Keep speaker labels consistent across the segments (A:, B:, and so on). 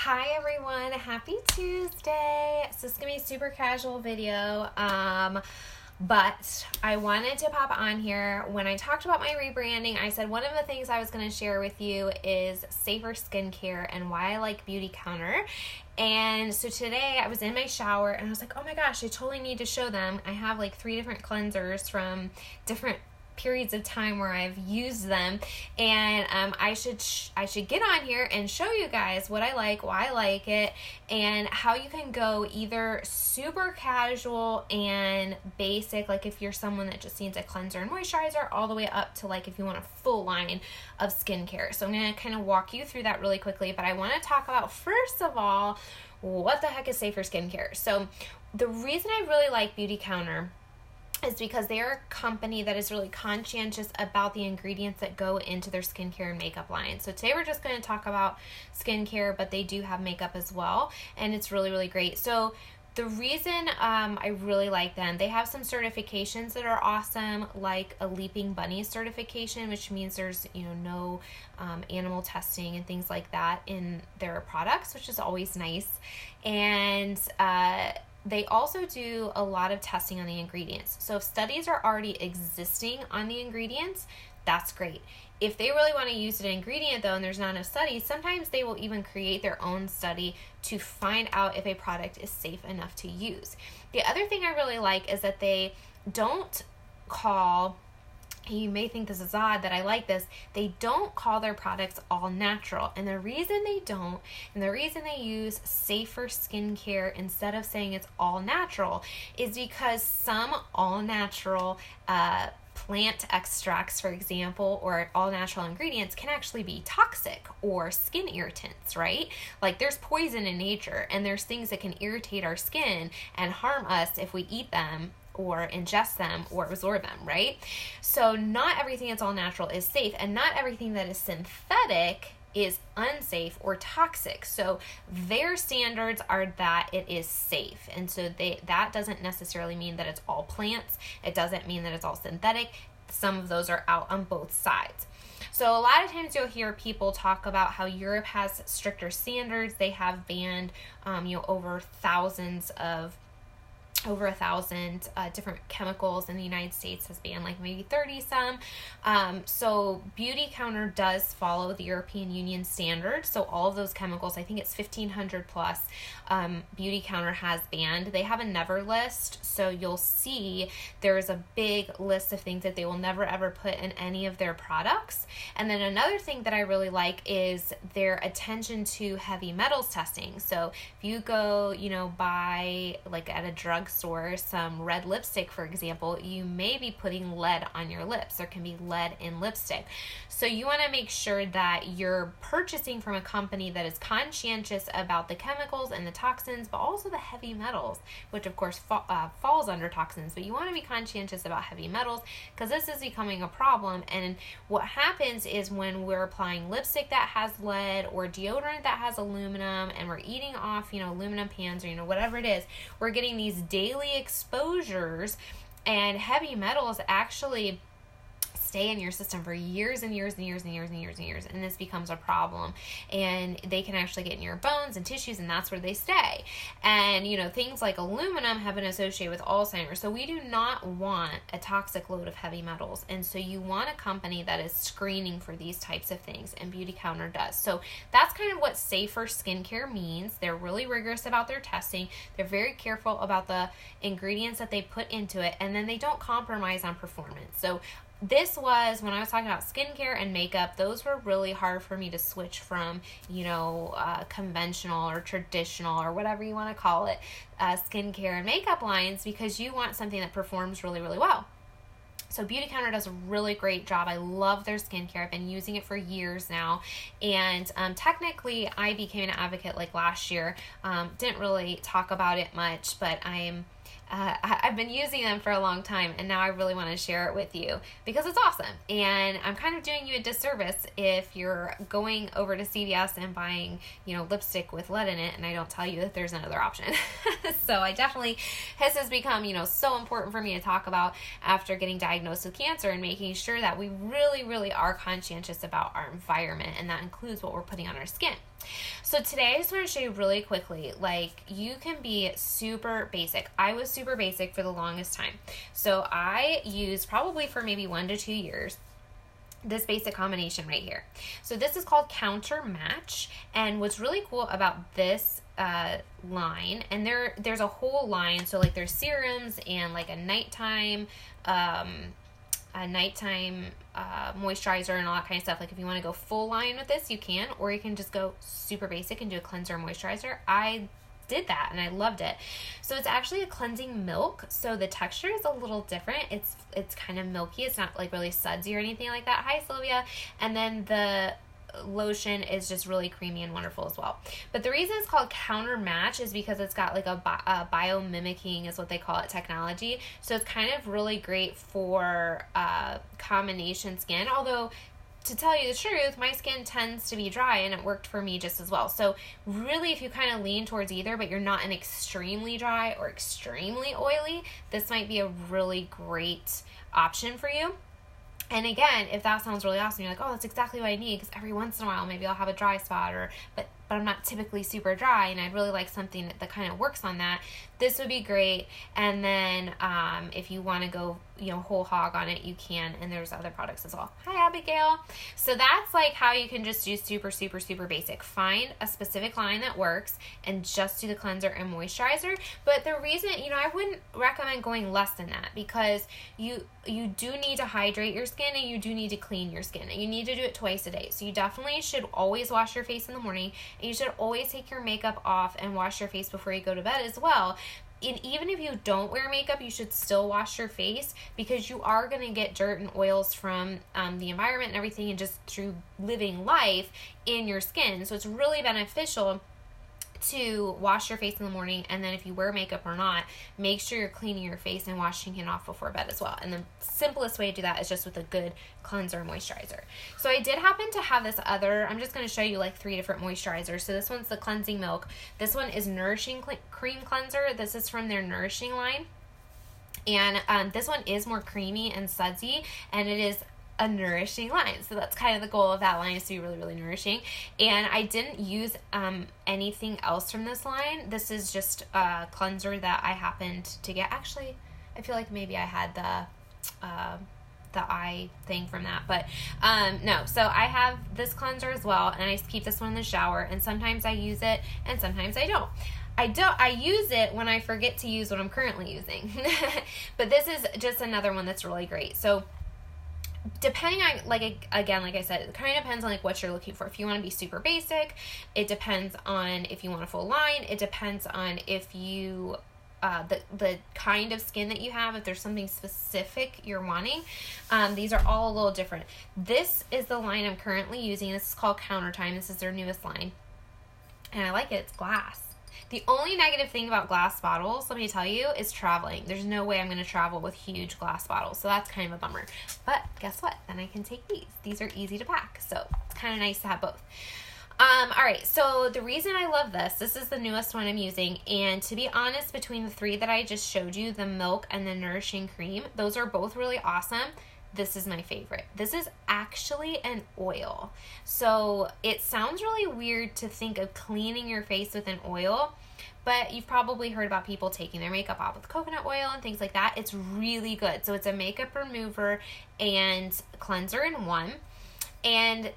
A: Hi everyone, happy Tuesday. So this is going to be a super casual video, but I wanted to pop on here. When I talked about my rebranding, I said one of the things I was going to share with you is safer skincare and why I like Beauty Counter. And so today I was in my shower and I was like, oh my gosh, I totally need to show them. I have like 3 different cleansers from different periods of time where I've used them, and I should get on here and show you guys what I like, why I like it, and how you can go either super casual and basic, like if you're someone that just needs a cleanser and moisturizer, all the way up to like if you want a full line of skincare. So I'm going to kind of walk you through that really quickly, but I want to talk about, first of all, what the heck is safer skincare. So the reason I really like Beauty Counter is because they're a company that is really conscientious about the ingredients that go into their skincare and makeup line. So today we're just going to talk about skincare, but they do have makeup as well, and it's really, really great. So the reason I really like them, they have some certifications that are awesome, like a Leaping Bunny certification, which means there's no animal testing and things like that in their products, which is always nice. And they also do a lot of testing on the ingredients. So if studies are already existing on the ingredients, that's great. If they really want to use an ingredient though, and there's not enough studies, sometimes they will even create their own study to find out if a product is safe enough to use. The other thing I really like is that they don't call, you may think this is odd that I like this, they don't call their products all natural. And the reason they don't, and the reason they use safer skincare instead of saying it's all natural, is because some all natural plant extracts, for example, or all natural ingredients can actually be toxic or skin irritants, right? Like there's poison in nature, and there's things that can irritate our skin and harm us if we eat them or ingest them or absorb them, right? So not everything that's all natural is safe, and not everything that is synthetic is unsafe or toxic. So their standards are that it is safe. And so that doesn't necessarily mean that it's all plants. It doesn't mean that it's all synthetic. Some of those are out on both sides. So a lot of times you'll hear people talk about how Europe has stricter standards. They have banned over 1,000 different chemicals, and the United States has banned like maybe 30 some. So Beauty Counter does follow the European Union standards. So all of those chemicals, I think it's 1,500 plus, Beauty Counter has banned. They have a never list, so you'll see there's a big list of things that they will never ever put in any of their products. And then another thing that I really like is their attention to heavy metals testing. So if you go, buy like at a drugstore some red lipstick, for example, you may be putting lead on your lips. There can be lead in lipstick. So you want to make sure that you're purchasing from a company that is conscientious about the chemicals and the toxins, but also the heavy metals, which of course falls under toxins. But you want to be conscientious about heavy metals, because this is becoming a problem. And what happens is when we're applying lipstick that has lead or deodorant that has aluminum, and we're eating off, aluminum pans or, whatever it is, we're getting these daily exposures, and heavy metals actually stay in your system for years and years and years and years and years and years, and this becomes a problem, and they can actually get in your bones and tissues, and that's where they stay. And things like aluminum have been associated with Alzheimer's, so we do not want a toxic load of heavy metals. And so you want a company that is screening for these types of things, and Beauty Counter does. So that's kind of what safer skincare means. They're really rigorous about their testing. They're very careful about the ingredients that they put into it, and then they don't compromise on performance. So this was, when I was talking about skincare and makeup, those were really hard for me to switch from, conventional or traditional or whatever you want to call it, skincare and makeup lines, because you want something that performs really, really well. So Beauty Counter does a really great job. I love their skincare. I've been using it for years now. And technically, I became an advocate like last year. Didn't really talk about it much, but I've been using them for a long time, and now I really want to share it with you because it's awesome. And I'm kind of doing you a disservice if you're going over to CVS and buying, lipstick with lead in it, and I don't tell you that there's another option. So this has become, so important for me to talk about after getting diagnosed with cancer, and making sure that we really, really are conscientious about our environment, and that includes what we're putting on our skin. So today I just want to show you really quickly, like, you can be super basic. I was super basic for the longest time. So I used, probably for maybe 1 to 2 years, this basic combination right here. So this is called Counter Match, and what's really cool about this line, and there's a whole line, so like there's serums and like a nighttime moisturizer and all that kind of stuff. Like if you want to go full line with this, you can, or you can just go super basic and do a cleanser moisturizer. I did that and I loved it. So it's actually a cleansing milk, so the texture is a little different. It's kind of milky. It's not like really sudsy or anything like that. Hi Sylvia. And then the lotion is just really creamy and wonderful as well. But the reason it's called Counter Match is because it's got like a biomimicking is what they call it technology. So it's kind of really great for combination skin, although to tell you the truth, my skin tends to be dry and it worked for me just as well. So really, if you kind of lean towards either, but you're not an extremely dry or extremely oily, this might be a really great option for you. And again, if that sounds really awesome, you're like, oh, that's exactly what I need, because every once in a while, maybe I'll have a dry spot, but I'm not typically super dry, and I'd really like something that kind of works on that. This would be great. And then if you want to go, whole hog on it, you can, and there's other products as well. Hi, Abigail. So that's like how you can just do super, super, super basic. Find a specific line that works and just do the cleanser and moisturizer. But the reason, I wouldn't recommend going less than that, because you do need to hydrate your skin and you do need to clean your skin, and you need to do it twice a day. So you definitely should always wash your face in the morning, and you should always take your makeup off and wash your face before you go to bed as well. And even if you don't wear makeup, you should still wash your face, because you are going to get dirt and oils from the environment and everything, and just through living life in your skin. So it's really beneficial to wash your face in the morning, and then if you wear makeup or not, make sure you're cleaning your face and washing it off before bed as well. And the simplest way to do that is just with a good cleanser and moisturizer. So I did happen to have this other, I'm just going to show you like 3 different moisturizers. So this one's the cleansing milk. This one is Nourishing Cream Cleanser. This is from their Nourishing line. And this one is more creamy and sudsy, and it is a nourishing line. So that's kind of the goal of that line, is to be really, really nourishing. And I didn't use anything else from this line. This is just a cleanser that I happened to get. Actually, I feel like maybe I had the eye thing from that, but no. So I have this cleanser as well, and I keep this one in the shower, and sometimes I use it and sometimes I don't. I use it when I forget to use what I'm currently using. But this is just another one that's really great. So depending on, like I said, it kind of depends on like what you're looking for. If you want to be super basic, it depends on if you want a full line. It depends on if you the kind of skin that you have, if there's something specific you're wanting. These are all a little different. This is the line I'm currently using. This is called Counter Time. This is their newest line, and I like it. It's glass. The only negative thing about glass bottles, let me tell you, is traveling. There's no way I'm going to travel with huge glass bottles, so that's kind of a bummer. But guess what? Then I can take these. These are easy to pack, so it's kind of nice to have both. Alright, so the reason I love this is the newest one I'm using, and to be honest, between the 3 that I just showed you, the milk and the nourishing cream, those are both really awesome. This is my favorite. This is actually an oil. So it sounds really weird to think of cleaning your face with an oil, but you've probably heard about people taking their makeup off with coconut oil and things like that. It's really good. So it's a makeup remover and cleanser in one. And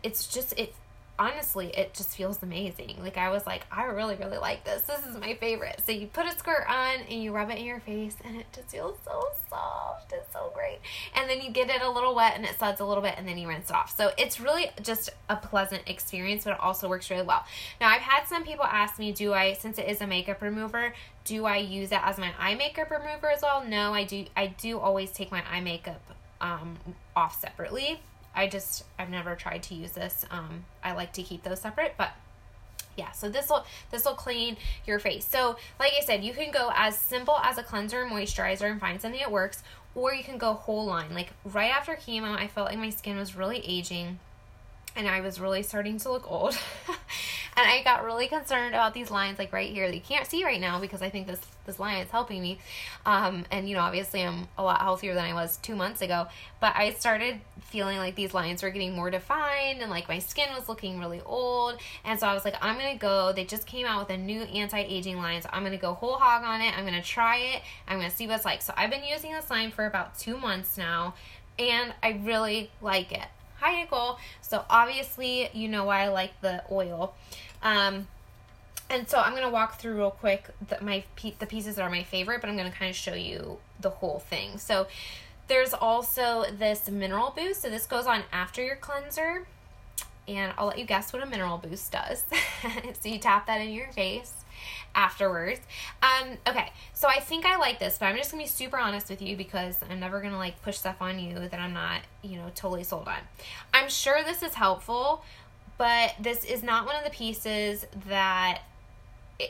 A: honestly, it just feels amazing. Like, I was like, I really, really like this. This is my favorite. So you put a squirt on and you rub it in your face, and it just feels so soft. It's so great. And then you get it a little wet and it suds a little bit, and then you rinse it off. So it's really just a pleasant experience, but it also works really well. Now, I've had some people ask me, since it is a makeup remover, do I use it as my eye makeup remover as well? No, I do always take my eye makeup off separately. I've never tried to use this. I like to keep those separate, but yeah, so this will clean your face. So like I said, you can go as simple as a cleanser and moisturizer and find something that works, or you can go whole line. Like right after chemo, I felt like my skin was really aging and I was really starting to look old. And I got really concerned about these lines like right here that you can't see right now because I think this line is helping me. And, you know, obviously I'm a lot healthier than I was 2 months ago, but I started feeling like these lines were getting more defined and like my skin was looking really old. And so I was like, I'm going to go, they just came out with a new anti-aging line, so I'm going to go whole hog on it. I'm going to try it. I'm going to see what it's like. So I've been using this line for about 2 months now, and I really like it. Hi, Nicole. So obviously, you know why I like the oil. And so I'm going to walk through real quick the pieces that are my favorite, but I'm going to kind of show you the whole thing. So there's also this mineral boost. So this goes on after your cleanser, and I'll let you guess what a mineral boost does. So you tap that in your face afterwards. Okay, so I think I like this, but I'm just gonna be super honest with you because I'm never gonna like push stuff on you that I'm not, you know, totally sold on. I'm sure this is helpful, but this is not one of the pieces that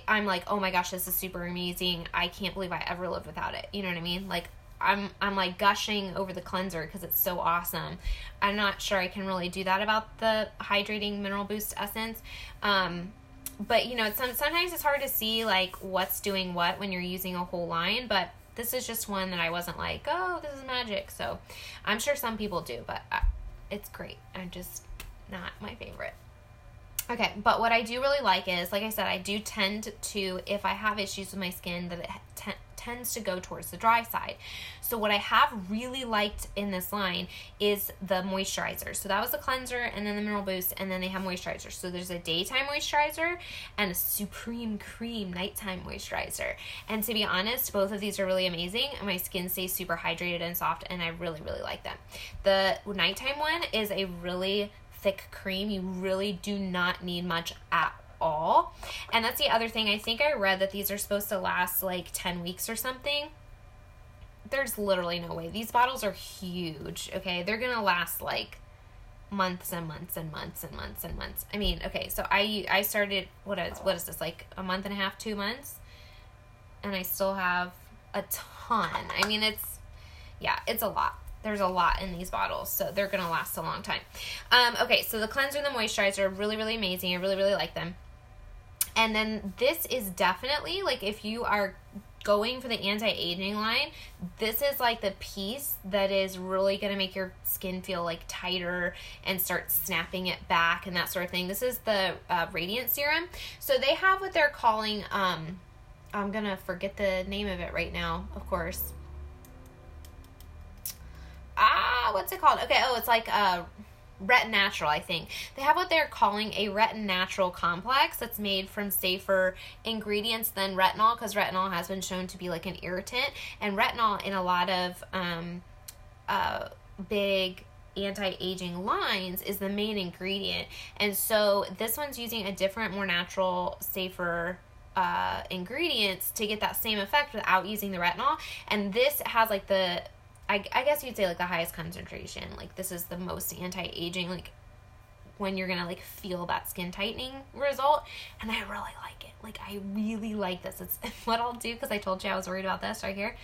A: I'm like, oh my gosh, this is super amazing. I can't believe I ever lived without it. You know what I mean? Like I'm like gushing over the cleanser because it's so awesome. I'm not sure I can really do that about the hydrating mineral boost essence. But, you know, sometimes it's hard to see, like, what's doing what when you're using a whole line. But this is just one that I wasn't like, oh, this is magic. So I'm sure some people do, but it's great. I'm just not my favorite. Okay, but what I do really like is, like I said, I do tend to, if I have issues with my skin, that it tends to go towards the dry side. So what I have really liked in this line is the moisturizer. So that was the cleanser and then the mineral boost, and then they have moisturizer. So there's a daytime moisturizer and a supreme cream nighttime moisturizer. And to be honest, both of these are really amazing. My skin stays super hydrated and soft, and I really, really like them. The nighttime one is a really thick cream. You really do not need much at all. And that's the other thing. I think I read that these are supposed to last like 10 weeks or something. There's literally no way. These bottles are huge, okay? They're gonna last like months and months and months and months and months. I mean, okay, so I started, what is this, like a month and a half, 2 months? And I still have a ton. I mean, it's a lot. There's a lot in these bottles, so they're going to last a long time. Okay, so the cleanser and the moisturizer are really, really amazing. I really, really like them. And then this is definitely, like, if you are going for the anti-aging line, this is like the piece that is really going to make your skin feel like tighter and start snapping it back and that sort of thing. This is the Radiant Serum. So they have what they're calling, I'm going to forget the name of it right now, of course. What's it called? Okay, it's like Retin Natural, I think. They have what they're calling a Retin Natural complex that's made from safer ingredients than retinol, because retinol has been shown to be like an irritant, and retinol in a lot of big anti-aging lines is the main ingredient. And so this one's using a different, more natural, safer ingredients to get that same effect without using the retinol. And this has like the, I guess you'd say like the highest concentration. Like this is the most anti-aging, like when you're gonna like feel that skin tightening result. And I really like it. Like I really like this. It's what I'll do, because I told you I was worried about this right here.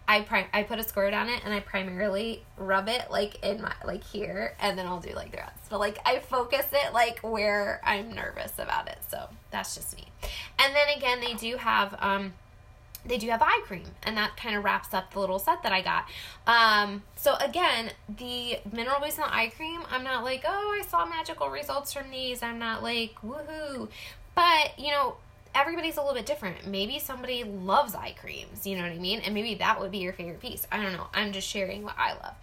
A: I put a squirt on it and I primarily rub it like in my, like here, and then I'll do like the rest. But like I focus it like where I'm nervous about it. So that's just me. And then again, they do have eye cream, and that kind of wraps up the little set that I got. So again, the mineral boost and the eye cream, I'm not like, oh, I saw magical results from these. I'm not like, woohoo. But, you know, everybody's a little bit different. Maybe somebody loves eye creams, you know what I mean? And maybe that would be your favorite piece. I don't know. I'm just sharing what I love.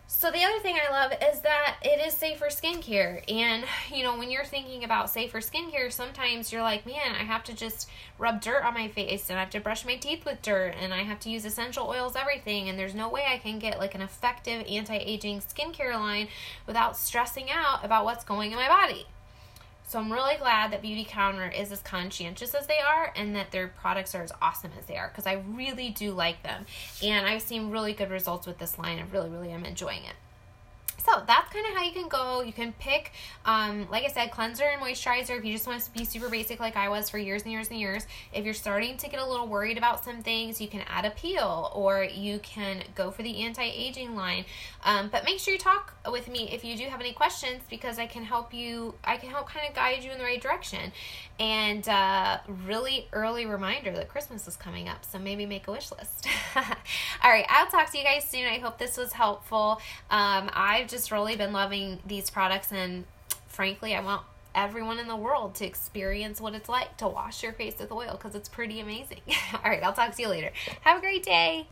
A: So the other thing I love is that it is safer skincare. And, you know, when you're thinking about safer skincare, sometimes you're like, man, I have to just rub dirt on my face, and I have to brush my teeth with dirt, and I have to use essential oils, everything. And there's no way I can get like an effective anti-aging skincare line without stressing out about what's going in my body. So I'm really glad that Beauty Counter is as conscientious as they are, and that their products are as awesome as they are, because I really do like them. And I've seen really good results with this line. I really, really am enjoying it. So that's kind of how you can go. You can pick, like I said, cleanser and moisturizer if you just want to be super basic like I was for years and years and years. If you're starting to get a little worried about some things, you can add a peel, or you can go for the anti-aging line. But make sure you talk with me if you do have any questions, because I can help you. I can help kind of guide you in the right direction. And really early reminder that Christmas is coming up, so maybe make a wish list. All right, I'll talk to you guys soon. I hope this was helpful. I've just really been loving these products, and frankly, I want everyone in the world to experience what it's like to wash your face with oil, because it's pretty amazing. All right, I'll talk to you later. Have a great day.